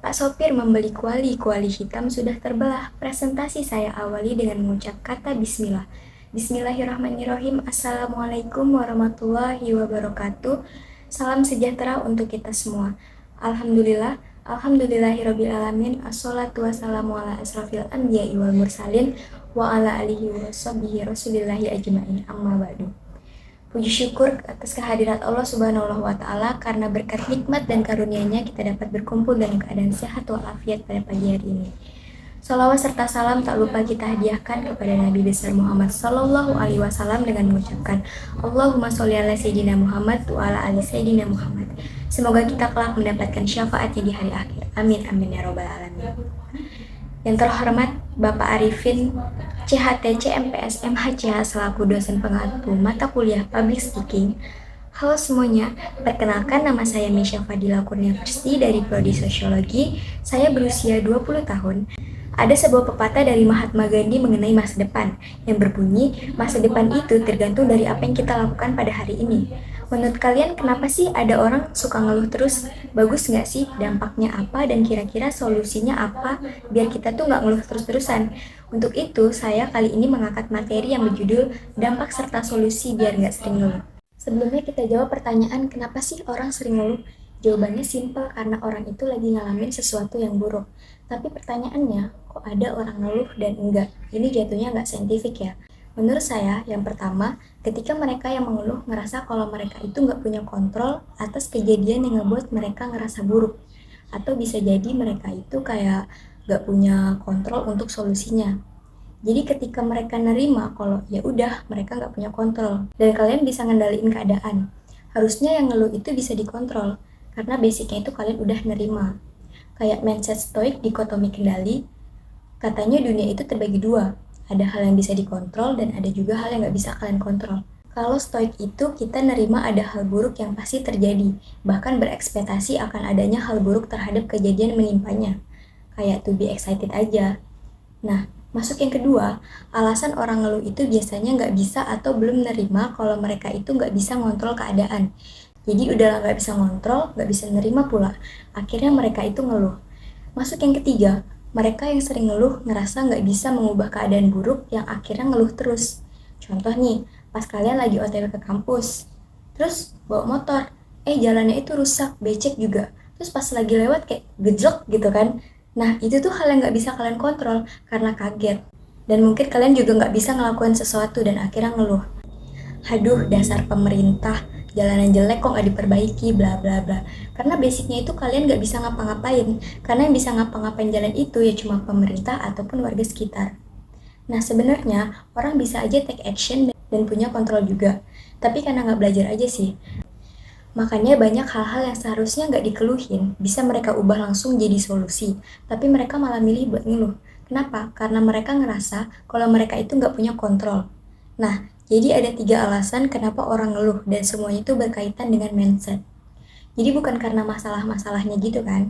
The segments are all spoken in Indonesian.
Pak sopir membeli kuali, kuali hitam sudah terbelah. Presentasi saya awali dengan mengucap kata bismillah. Bismillahirrahmanirrahim. Assalamualaikum warahmatullahi wabarakatuh. Salam sejahtera untuk kita semua. Alhamdulillah, alhamdulillahirrabbilalamin. Assalatu wassalamu ala asrafil anbiya'i wal mursalin wa ala alihi wa sahbihi rasulillahi ajma'in. Amma ba'du. Puji syukur atas kehadirat Allah Subhanahu wa Ta'ala, karena berkat nikmat dan karunia-Nya kita dapat berkumpul dalam keadaan sehat walafiat pada pagi hari ini. Salawat serta salam tak lupa kita hadiahkan kepada Nabi besar Muhammad Sallallahu Alaihi Wasallam dengan mengucapkan Allahumma sholli ala Sayyidina Muhammad wa ala ali Sayyidina Muhammad. Semoga kita kelak mendapatkan syafaatnya di hari akhir. Amin amin ya robbal alamin. Yang terhormat Bapak Arifin CHT CMPS MHCH selaku dosen pengampu mata kuliah Public Speaking. Halo semuanya, perkenalkan nama saya Misha Fadila Kurniaversti dari Prodi Sosiologi. Saya berusia 20 tahun. Ada sebuah pepatah dari Mahatma Gandhi mengenai masa depan yang berbunyi, masa depan itu tergantung dari apa yang kita lakukan pada hari ini. Menurut kalian kenapa sih ada orang suka ngeluh terus? Bagus nggak sih? Dampaknya apa? Dan kira-kira solusinya apa biar kita tuh nggak ngeluh terus-terusan? Untuk itu, saya kali ini mengangkat materi yang berjudul Dampak serta Solusi Biar Nggak Sering Ngeluh. Sebelumnya kita jawab pertanyaan kenapa sih orang sering ngeluh? Jawabannya simpel, karena orang itu lagi ngalamin sesuatu yang buruk. Tapi pertanyaannya, kok ada orang ngeluh dan enggak? Ini jatuhnya nggak saintifik ya. Menurut saya, yang pertama, ketika mereka yang mengeluh ngerasa kalau mereka itu nggak punya kontrol atas kejadian yang ngebuat mereka ngerasa buruk. Atau bisa jadi mereka itu kayak nggak punya kontrol untuk solusinya. Jadi ketika mereka nerima kalau ya udah mereka nggak punya kontrol dan kalian bisa ngendaliin keadaan, harusnya yang ngeluh itu bisa dikontrol karena basicnya itu kalian udah nerima. Kayak mindset stoik dikotomi kendali, katanya dunia itu terbagi dua. Ada hal yang bisa dikontrol dan ada juga hal yang nggak bisa kalian kontrol. Kalau stoik itu kita nerima ada hal buruk yang pasti terjadi, bahkan berekspektasi akan adanya hal buruk terhadap kejadian menimpanya. Kayak to be excited aja. Nah, masuk yang kedua, alasan orang ngeluh itu biasanya nggak bisa atau belum nerima kalau mereka itu nggak bisa ngontrol keadaan. Jadi udah nggak bisa ngontrol, nggak bisa nerima pula. Akhirnya mereka itu ngeluh. Masuk yang ketiga, mereka yang sering ngeluh ngerasa nggak bisa mengubah keadaan buruk yang akhirnya ngeluh terus. Contoh nih, pas kalian lagi OTW ke kampus, terus bawa motor, jalannya itu rusak, becek juga. Terus pas lagi lewat kayak gejlek gitu kan. Nah, itu tuh hal yang nggak bisa kalian kontrol karena kaget. Dan mungkin kalian juga nggak bisa ngelakuin sesuatu dan akhirnya ngeluh. Haduh, dasar pemerintah, jalanan jelek kok nggak diperbaiki, bla bla bla. Karena basicnya itu kalian nggak bisa ngapa-ngapain. Karena yang bisa ngapa-ngapain jalan itu ya cuma pemerintah ataupun warga sekitar. Nah, sebenarnya orang bisa aja take action dan punya kontrol juga. Tapi karena nggak belajar aja sih. Makanya banyak hal-hal yang seharusnya nggak dikeluhin, bisa mereka ubah langsung jadi solusi. Tapi mereka malah milih buat ngeluh. Kenapa? Karena mereka ngerasa kalau mereka itu nggak punya kontrol. Nah, jadi ada 3 alasan kenapa orang ngeluh dan semuanya itu berkaitan dengan mindset. Jadi bukan karena masalah-masalahnya gitu kan.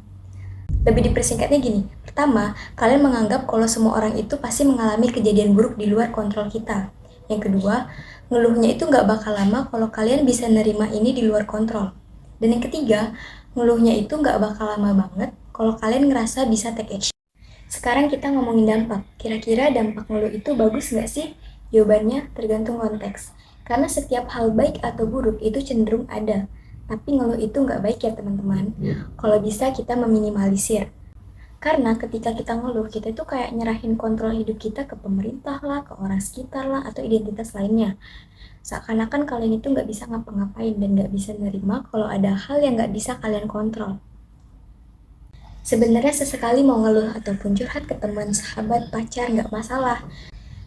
Lebih dipersingkatnya gini, pertama, kalian menganggap kalau semua orang itu pasti mengalami kejadian buruk di luar kontrol kita. Yang kedua, ngeluhnya itu nggak bakal lama kalau kalian bisa nerima ini di luar kontrol. Dan yang ketiga, ngeluhnya itu nggak bakal lama banget kalau kalian ngerasa bisa take action. Sekarang kita ngomongin dampak. Kira-kira dampak ngeluh itu bagus nggak sih? Jawabannya tergantung konteks. Karena setiap hal baik atau buruk itu cenderung ada. Tapi ngeluh itu nggak baik ya teman-teman. Kalau bisa kita meminimalisir. Karena ketika kita ngeluh, kita itu kayak nyerahin kontrol hidup kita ke pemerintah lah, ke orang sekitar lah, atau identitas lainnya. Seakan-akan kalian itu nggak bisa ngapa-ngapain dan nggak bisa nerima kalau ada hal yang nggak bisa kalian kontrol. Sebenarnya sesekali mau ngeluh ataupun curhat ke teman, sahabat, pacar nggak masalah.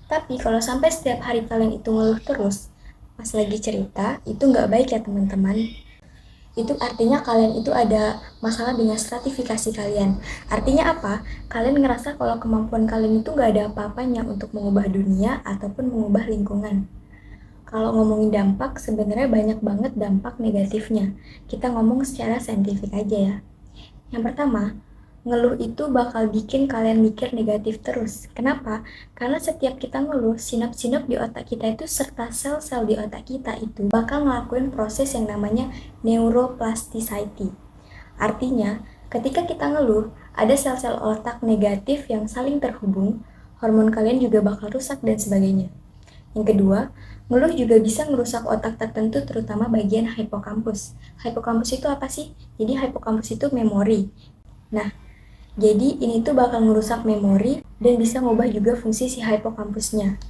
Tapi kalau sampai setiap hari kalian itu ngeluh terus, pas lagi cerita, itu nggak baik ya teman-teman. Itu artinya kalian itu ada masalah dengan stratifikasi kalian. Artinya apa? Kalian ngerasa kalau kemampuan kalian itu nggak ada apa-apanya untuk mengubah dunia ataupun mengubah lingkungan. Kalau ngomongin dampak, sebenarnya banyak banget dampak negatifnya. Kita ngomong secara saintifik aja ya. Yang pertama, ngeluh itu bakal bikin kalian mikir negatif terus. Kenapa? Karena setiap kita ngeluh, sinap-sinap di otak kita itu serta sel-sel di otak kita itu bakal ngelakuin proses yang namanya neuroplasticity. Artinya, ketika kita ngeluh, Ada sel-sel otak negatif yang saling terhubung, hormon kalian juga bakal rusak dan sebagainya. Yang kedua, ngeluh juga bisa merusak otak tertentu terutama bagian hipokampus. Hipokampus itu apa sih? Jadi hipokampus itu memori. Nah, jadi ini tuh bakal merusak memori dan bisa mengubah juga fungsi si hipokampusnya.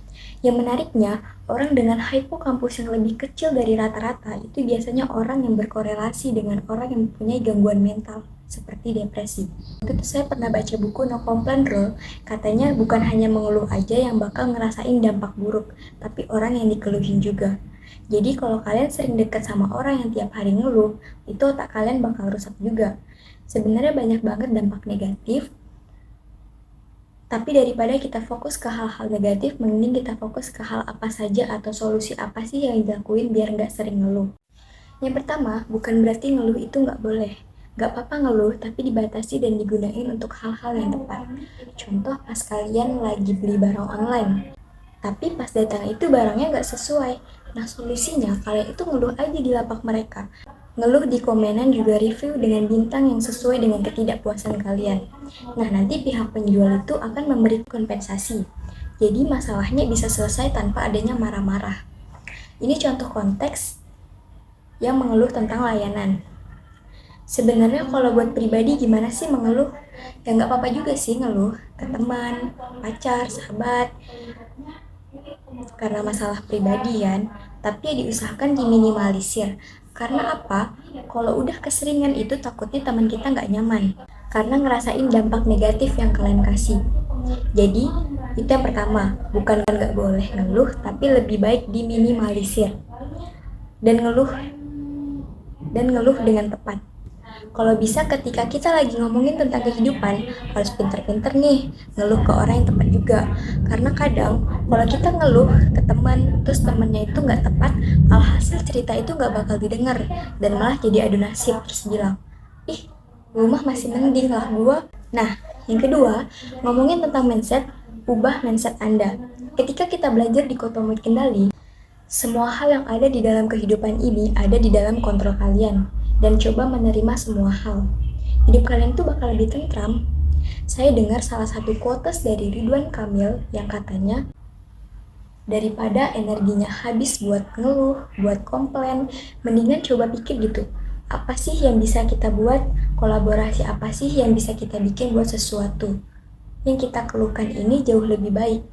Yang menariknya, orang dengan hipokampus yang lebih kecil dari rata-rata itu biasanya orang yang berkorelasi dengan orang yang mempunyai gangguan mental seperti depresi. Waktu itu saya pernah baca buku No Complaint Rule, katanya bukan hanya mengeluh aja yang bakal ngerasain dampak buruk, tapi orang yang dikeluhin juga. Jadi kalau kalian sering dekat sama orang yang tiap hari ngeluh, itu otak kalian bakal rusak juga. Sebenarnya banyak banget dampak negatif, tapi daripada kita fokus ke hal-hal negatif, mending kita fokus ke hal apa saja atau solusi apa sih yang dilakuin biar nggak sering ngeluh. Yang pertama, bukan berarti ngeluh itu nggak boleh. Nggak apa-apa ngeluh, tapi dibatasi dan digunain untuk hal-hal yang tepat. Contoh pas kalian lagi beli barang online, tapi pas datang itu barangnya nggak sesuai. Nah solusinya, kalian itu ngeluh aja di lapak mereka. Ngeluh di komenan juga review dengan bintang yang sesuai dengan ketidakpuasan kalian. Nah nanti pihak penjual itu akan memberi kompensasi. Jadi masalahnya bisa selesai tanpa adanya marah-marah. Ini contoh konteks yang mengeluh tentang layanan. Sebenarnya kalau buat pribadi gimana sih mengeluh? Ya nggak apa-apa juga sih ngeluh ke teman, pacar, sahabat, karena masalah pribadi kan. Tapi ya diusahakan diminimalisir. Karena apa? Kalau udah keseringan itu takutnya teman kita nggak nyaman. Karena ngerasain dampak negatif yang kalian kasih. Jadi itu yang pertama, bukan nggak boleh ngeluh, tapi lebih baik diminimalisir. Dan ngeluh dengan tepat. Kalau bisa ketika kita lagi ngomongin tentang kehidupan, harus pinter-pinter nih, ngeluh ke orang yang tepat juga. Karena kadang, kalau kita ngeluh ke teman, terus temannya itu nggak tepat, alhasil cerita itu nggak bakal didengar, dan malah jadi adu nasib, terus bilang, ih, rumah masih mending lah gua. Nah, yang kedua, ngomongin tentang mindset, ubah mindset Anda. Ketika kita belajar dikotomi kendali, semua hal yang ada di dalam kehidupan ini ada di dalam kontrol kalian. Dan coba menerima semua hal. Hidup kalian tuh bakal lebih tentram. Saya dengar salah satu quotes dari Ridwan Kamil yang katanya, daripada energinya habis buat ngeluh, buat komplain, mendingan coba pikir gitu. Apa sih yang bisa kita buat? Kolaborasi apa sih yang bisa kita bikin buat sesuatu? Yang kita keluhkan ini jauh lebih baik.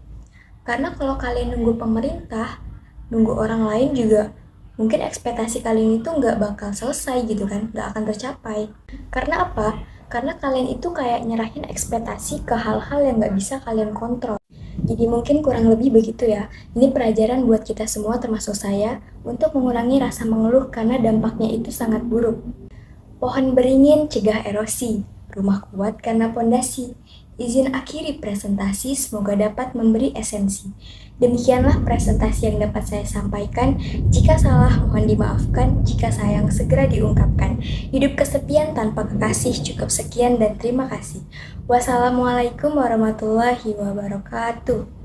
Karena kalau kalian nunggu pemerintah, nunggu orang lain juga, mungkin ekspektasi kalian itu nggak bakal selesai gitu kan, nggak akan tercapai. Karena apa? Karena kalian itu kayak nyerahin ekspektasi ke hal-hal yang nggak bisa kalian kontrol. Jadi mungkin kurang lebih begitu ya. Ini pelajaran buat kita semua termasuk saya untuk mengurangi rasa mengeluh karena dampaknya itu sangat buruk. Pohon beringin cegah erosi, rumah kuat karena pondasi. Izin akhiri presentasi, semoga dapat memberi esensi. Demikianlah presentasi yang dapat saya sampaikan. Jika salah, mohon dimaafkan. Jika sayang, segera diungkapkan. Hidup kesepian tanpa kekasih. Cukup sekian dan terima kasih. Wassalamualaikum warahmatullahi wabarakatuh.